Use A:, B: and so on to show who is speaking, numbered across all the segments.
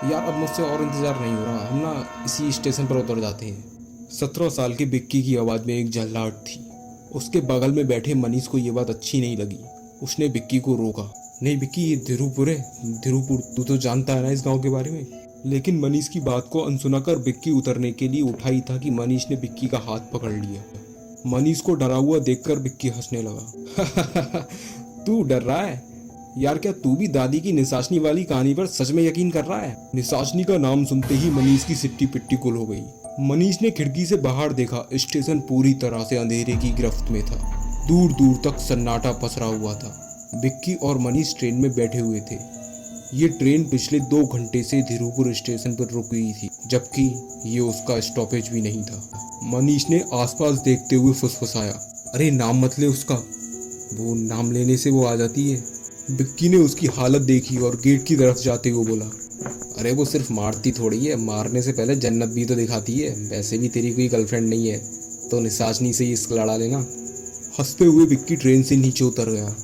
A: यार अब मुझसे और इंतजार नहीं हो रहा, हम ना इसी स्टेशन पर उतर जाते हैं। 17 साल की बिक्की की आवाज़ में एक झल्लाहट थी। उसके बगल में बैठे मनीष को ये बात अच्छी नहीं लगी। उसने बिक्की को रोका। नहीं बिक्की, ये धिरुपुर है। धिरुपुर, तू तो जानता है ना इस गांव के बारे में। लेकिन मनीष की बात को अनसुना कर बिक्की उतरने के लिए उठाई था कि मनीष ने बिक्की का हाथ पकड़ लिया। मनीष को डरा हुआ देखकर बिक्की हंसने लगा। तू डर रहा है? यार क्या तू भी दादी की निशाचनी वाली कहानी पर सच में यकीन कर रहा है? निशाचनी का नाम सुनते ही मनीष की सिट्टी पिट्टी गुल हो गई। मनीष ने खिड़की से बाहर देखा। स्टेशन पूरी तरह से अंधेरे की गिरफ्त में था। दूर दूर तक सन्नाटा पसरा हुआ था। बिक्की और मनीष ट्रेन में बैठे हुए थे। ये ट्रेन पिछले 2 घंटे से धिरुपुर स्टेशन पर रुक गई थी, जबकि ये उसका स्टॉपेज भी नहीं था। मनीष ने आसपास देखते हुए फुसफुसाया, अरे नाम मत ले उसका, वो नाम लेने से वो आ जाती है। बिक्की ने उसकी हालत देखी और गेट की तरफ जाते हुए बोला, अरे वो सिर्फ मारती थोड़ी है, मारने से पहले जन्नत भी तो दिखाती है। वैसे भी तेरी कोई गर्लफ्रेंड नहीं है तो निशाचनी से ही इसको लड़ा लेना। हंसते हुए बिक्की ट्रेन से नीचे उतर गया।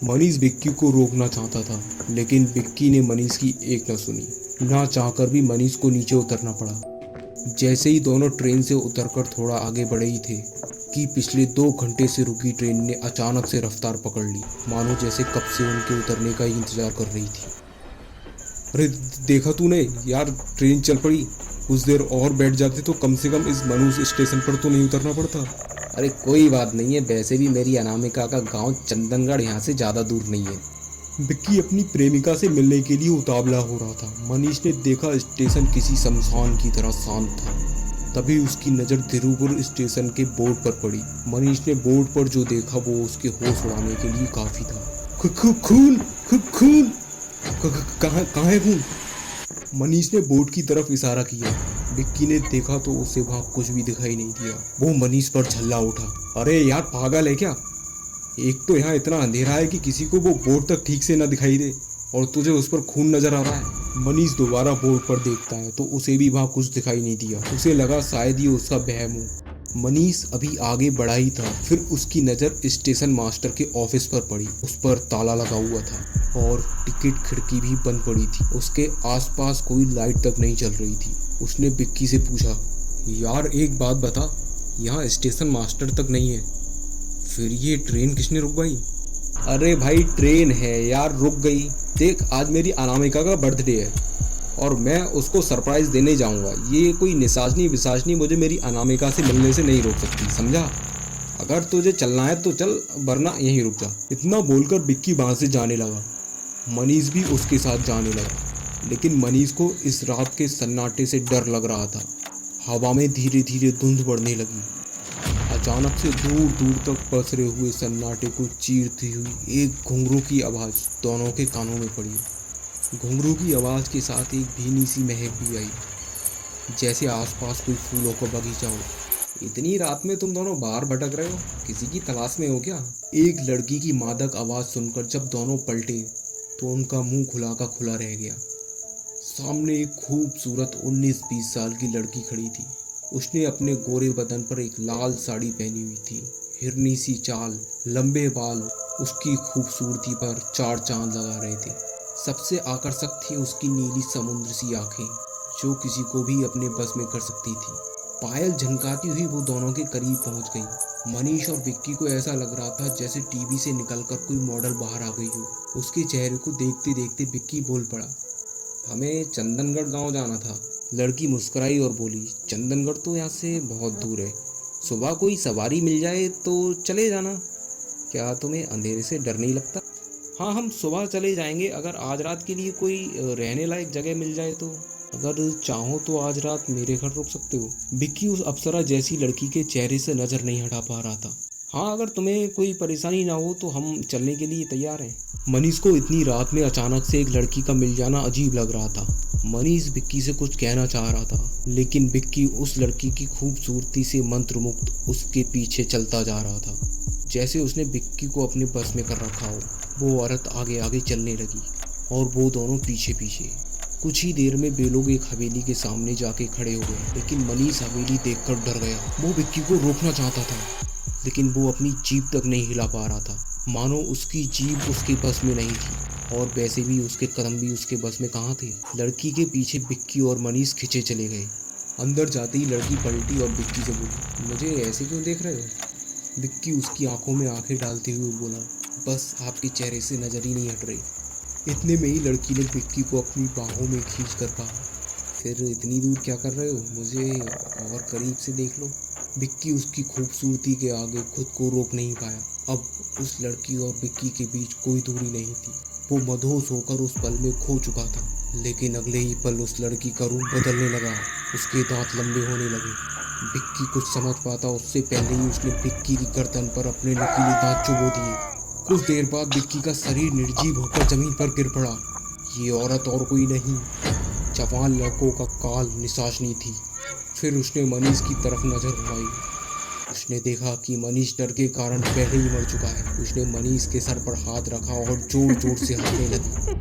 A: मनीष बिक्की को रोकना चाहता था, लेकिन बिक्की ने मनीष की एक न सुनी। ना चाहकर भी मनीष को नीचे उतरना पड़ा। जैसे ही दोनों ट्रेन से उतरकर थोड़ा आगे बढ़े ही थे कि पिछले 2 घंटे से रुकी ट्रेन ने अचानक से रफ्तार पकड़ ली, मानो जैसे कब से उनके उतरने का ही इंतजार कर रही थी। अरे देखा तूने यार, ट्रेन चल पड़ी। कुछ देर और बैठ जाते तो कम से कम इस मनुष्य स्टेशन पर तो नहीं उतरना पड़ता।
B: अरे कोई बात नहीं है, वैसे भी मेरी अनामिका का गांव चंदनगढ़ यहाँ से ज़्यादा दूर नहीं है।
A: बिक्की अपनी प्रेमिका से मिलने के लिए उतावला हो रहा था। मनीष ने देखा स्टेशन किसी शमशान की तरह शांत था। तभी उसकी नज़र धिरुपुर स्टेशन के बोर्ड पर पड़ी। मनीष ने बोर्ड पर जो देखा वो उसके होश उड़ाने के लिए काफ़ी था। खून, खून, कहाँ है खून? मनीष ने बोर्ड की तरफ इशारा किया। बिक्की ने देखा तो उसे वहां कुछ भी दिखाई नहीं दिया। वो मनीष पर झल्ला उठा, अरे यार पागल है क्या? एक तो यहाँ इतना अंधेरा है कि किसी को वो बोर्ड तक ठीक से न दिखाई दे, और तुझे उस पर खून नजर आ रहा है। मनीष दोबारा बोर्ड पर देखता है तो उसे भी वहां कुछ दिखाई नहीं दिया। उसे लगा शायद ये उसका वहम हो। मनीष अभी आगे बढ़ा ही था, फिर उसकी नज़र स्टेशन मास्टर के ऑफिस पर पड़ी। उस पर ताला लगा हुआ था और टिकट खिड़की भी बंद पड़ी थी। उसके आसपास कोई लाइट तक नहीं चल रही थी। उसने बिक्की से पूछा, यार एक बात बता, यहाँ स्टेशन मास्टर तक नहीं है, फिर ये ट्रेन किसने रुकवाई?
B: अरे भाई ट्रेन है यार, रुक गई। देख आज मेरी अनामिका का बर्थडे है और मैं उसको सरप्राइज देने जाऊंगा। ये कोई निशाचनी विशाचनी मुझे मेरी अनामिका से मिलने से नहीं रोक सकती, समझा? अगर तुझे चलना है तो चल, वरना यहीं रुक जा।
A: इतना बोलकर बिक्की वहां से जाने लगा। मनीष भी उसके साथ जाने लगा, लेकिन मनीष को इस रात के सन्नाटे से डर लग रहा था। हवा में धीरे धीरे धुंध बढ़ने लगी। अचानक से दूर दूर तक पसरे हुए सन्नाटे को चीरती हुई एक घुंघरू की आवाज़ दोनों के कानों में पड़ी। घुंघरू की आवाज़ के साथ एक भीनी सी महक भी आई, जैसे आसपास कोई फूलों का बगीचा हो।
B: इतनी रात में तुम दोनों बाहर भटक रहे हो, किसी की तलाश में हो क्या?
A: एक लड़की की मादक आवाज़ सुनकर जब दोनों पलटे तो उनका मुंह खुला का खुला रह गया। सामने एक खूबसूरत 19-20 साल की लड़की खड़ी थी। उसने अपने गोरे बदन पर एक लाल साड़ी पहनी हुई थी। हिरनी सी चाल, लंबे बाल उसकी खूबसूरती पर 4 चांद लगा रहे थे। सबसे आकर्षक थी उसकी नीली समुद्र सी आंखें, जो किसी को भी अपने बस में कर सकती थी। पायल झनकाती हुई वो दोनों के करीब पहुंच गई। मनीष और विक्की को ऐसा लग रहा था जैसे टीवी से निकलकर कोई मॉडल बाहर आ गई हो। उसके चेहरे को देखते देखते विक्की बोल पड़ा,
B: हमें चंदनगढ़ गांव जाना था।
A: लड़की मुस्कुराई और बोली,
B: चंदनगढ़ तो यहाँ से बहुत दूर है, सुबह कोई सवारी मिल जाए तो चले जाना। क्या तुम्हें अंधेरे से डर नहीं लगता?
A: हाँ हम सुबह चले जाएंगे, अगर आज रात के लिए कोई रहने लायक जगह मिल जाए तो। अगर चाहो तो आज रात मेरे घर रुक सकते हो। विक्की उस अप्सरा जैसी लड़की के चेहरे से नज़र नहीं हटा पा रहा था। हाँ अगर तुम्हें कोई परेशानी ना हो तो हम चलने के लिए तैयार हैं। मनीष को इतनी रात में अचानक से एक लड़की का मिल जाना अजीब लग रहा था। मनीष विक्की से कुछ कहना चाह रहा था, लेकिन विक्की उस लड़की की खूबसूरती से मंत्रमुग्ध उसके पीछे चलता जा रहा था, जैसे उसने विक्की को अपने बस में कर रखा हो। वो औरत आगे आगे चलने लगी और वो दोनों पीछे पीछे। कुछ ही देर में वे लोग एक हवेली के सामने जाके खड़े हो गए, लेकिन मनीष हवेली देखकर डर गया। वो विक्की को रोकना चाहता था, लेकिन वो अपनी जीभ तक नहीं हिला पा रहा था, मानो उसकी जीभ उसके बस में नहीं थी। और वैसे भी उसके कदम भी उसके बस में कहाँ थे। लड़की के पीछे बिक्की और मनीष खिंचे चले गए। अंदर जाते ही लड़की पलटी और बिक्की से बोली, मुझे ऐसे क्यों देख रहे हो। बिक्की उसकी आंखों में आंखें डालते हुए बोला, बस आपके चेहरे से नज़र ही नहीं हट रही। इतने में ही लड़की ने बिक्की को अपनी बाहों में खींच कर कहा, फिर इतनी दूर क्या कर रहे हो, मुझे और करीब से देख लो। बिक्की उसकी खूबसूरती के आगे खुद को रोक नहीं पाया। अब उस लड़की और बिक्की के बीच कोई दूरी नहीं थी। वो मदहोश होकर उस पल में खो चुका था। लेकिन अगले ही पल उस लड़की का रूप बदलने लगा, उसके दांत लंबे होने लगे। बिक्की कुछ समझ पाता उससे पहले ही उसने बिक्की की गर्दन पर अपने नुकीले दांत चुभो दिए। कुछ देर बाद बिक्की का शरीर निर्जीव होकर जमीन पर गिर पड़ा। ये औरत और कोई नहीं, जवान लड़कों का काल निशाचनी थी। फिर उसने मनीष की तरफ नजर घुमाई। उसने देखा कि मनीष डर के कारण पहले ही मर चुका है। उसने मनीष के सर पर हाथ रखा और जोर जोर से हंसने लगी।